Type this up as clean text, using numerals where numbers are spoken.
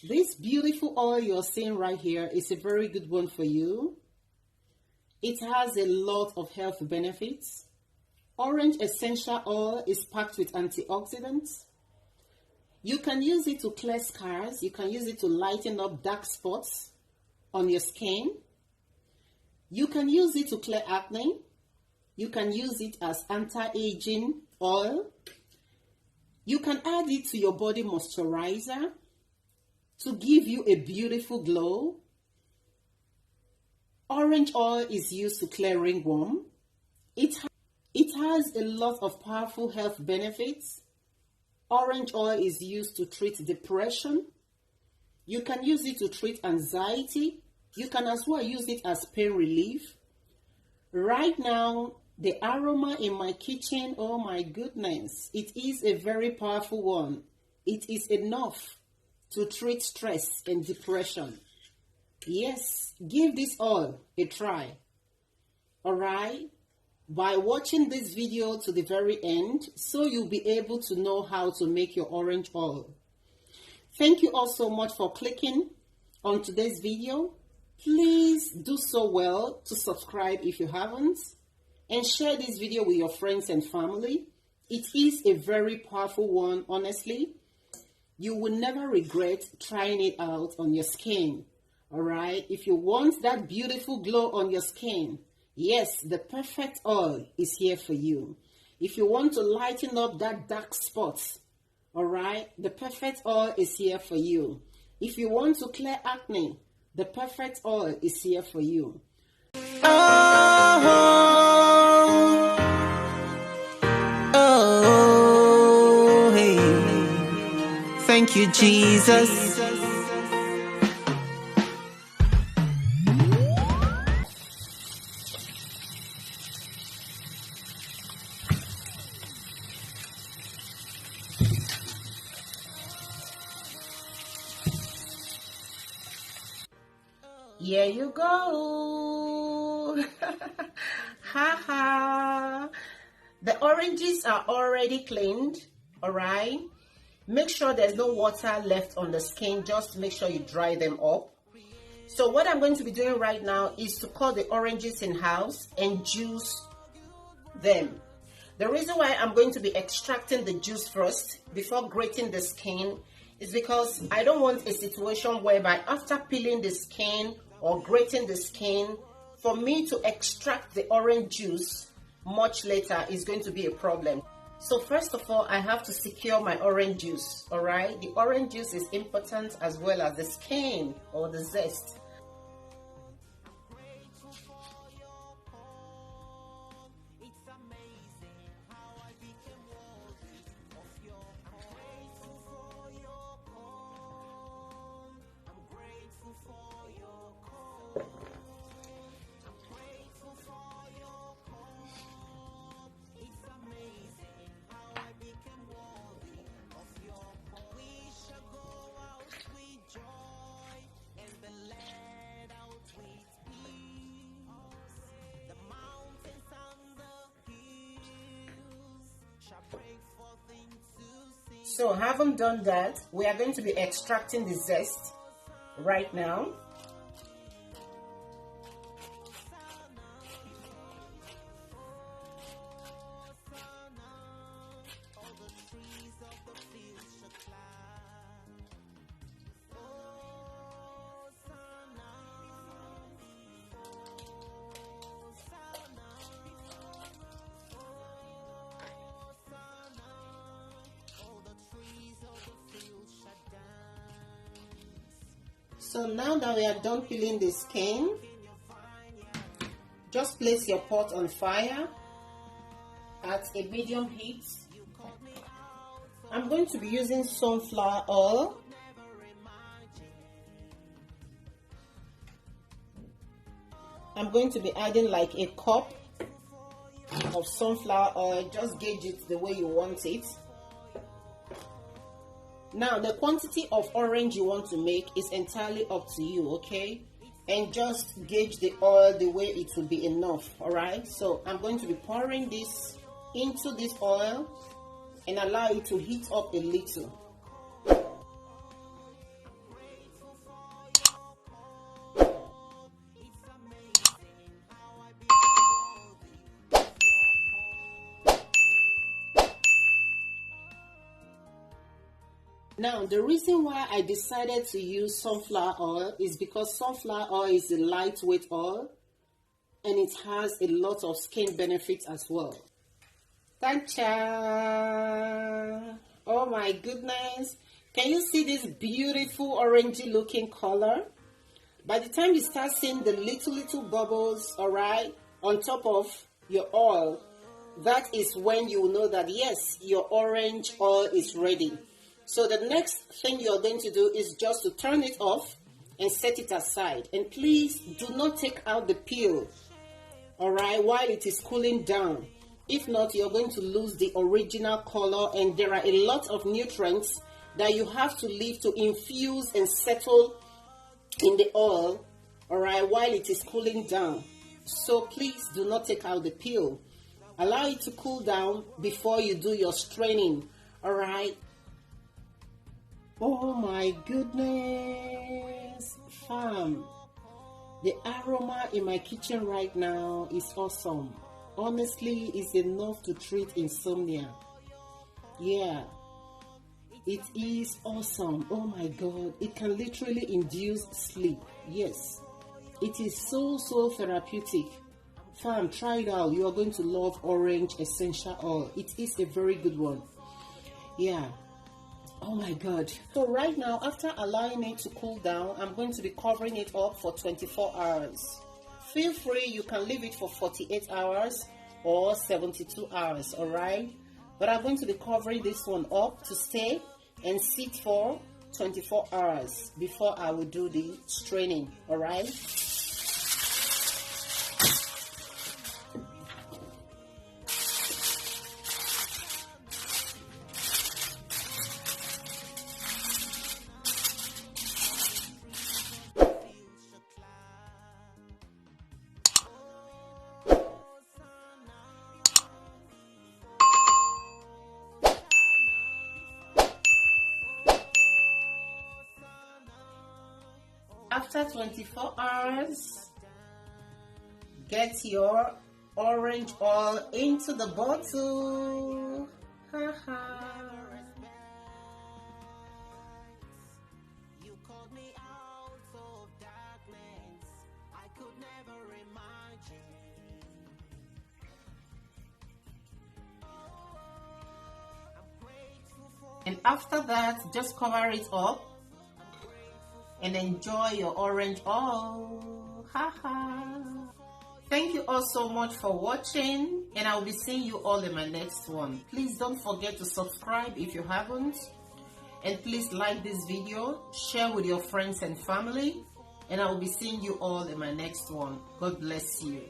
This beautiful oil you're seeing right here is a very good one for you. It has a lot of health benefits. Orange essential oil is packed with antioxidants. You can use it to clear scars. You can use it to lighten up dark spots on your skin. You can use it to clear acne. You can use it as anti-aging oil. You can add it to your body moisturizer to give you a beautiful glow. Orange oil is used to clear ringworm. It has a lot of powerful health benefits. Orange oil is used to treat depression. You can use it to treat anxiety. You can as well use it as pain relief. Right now, the aroma in my kitchen, oh my goodness, it is a very powerful one. It is enough to treat stress and depression. Yes, give this oil a try. Alright? By watching this video to the very end, so you'll be able to know how to make your orange oil. Thank you all so much for clicking on today's video. Please do so well to subscribe if you haven't, and share this video with your friends and family. It is a very powerful one, honestly. You will never regret trying it out on your skin. Alright, if you want that beautiful glow on your skin, yes, the perfect oil is here for you. If you want to lighten up that dark spots, alright, the perfect oil is here for you. If you want to clear acne, the perfect oil is here for you. Oh, hey. Thank you, Jesus. Here you go. Ha ha. The oranges are already cleaned, all right? Make sure there's no water left on the skin. Just make sure you dry them up. So what I'm going to be doing right now is to cut the oranges in half and juice them. The reason why I'm going to be extracting the juice first before grating the skin is because I don't want a situation whereby after peeling the skin or grating the skin, for me to extract the orange juice much later is going to be a problem. So first of all, I have to secure my orange juice, all right? The orange juice is important as well as the skin or the zest. So having done that, we are going to be extracting the zest right now. So now that we are done peeling the skin, just place your pot on fire at a medium heat. I'm going to be using sunflower oil. I'm going to be adding like a cup of sunflower oil. Just gauge it the way you want it. Now, the quantity of orange you want to make is entirely up to you, okay? And just gauge the oil the way it will be enough, all right? So I'm going to be pouring this into this oil and allow it to heat up a little. Now, the reason why I decided to use sunflower oil is because sunflower oil is a lightweight oil and it has a lot of skin benefits as well. Ta-cha! Oh my goodness! Can you see this beautiful orangey looking color? By the time you start seeing the little bubbles, alright, on top of your oil, that is when you will know that yes, your orange oil is ready. So the next thing you're going to do is just to turn it off and set it aside. And please do not take out the peel, alright, while it is cooling down. If not, you're going to lose the original color, and there are a lot of nutrients that you have to leave to infuse and settle in the oil, alright, while it is cooling down. So please do not take out the peel. Allow it to cool down before you do your straining, alright. Oh my goodness, fam. The aroma in my kitchen right now is awesome. Honestly, it's enough to treat insomnia. Yeah, it is awesome. Oh my God, it can literally induce sleep. Yes, it is so therapeutic. Fam, try it out. You are going to love orange essential oil. It is a very good one. Yeah. Oh my God. So right now, after allowing it to cool down, I'm going to be covering it up for 24 hours. Feel free, you can leave it for 48 hours or 72 hours, alright? But I'm going to be covering this one up to stay and sit for 24 hours before I will do the straining, alright? After 24 hours, get your orange oil into the bottle. You called me out of darkness. I could never remind you. I'm grateful for. And after that, just cover it up and enjoy your orange oil. Thank you all so much for watching, and I'll be seeing you all in my next one. Please don't forget to subscribe if you haven't, and please like this video, share with your friends and family, and I will be seeing you all in my next one. God bless you.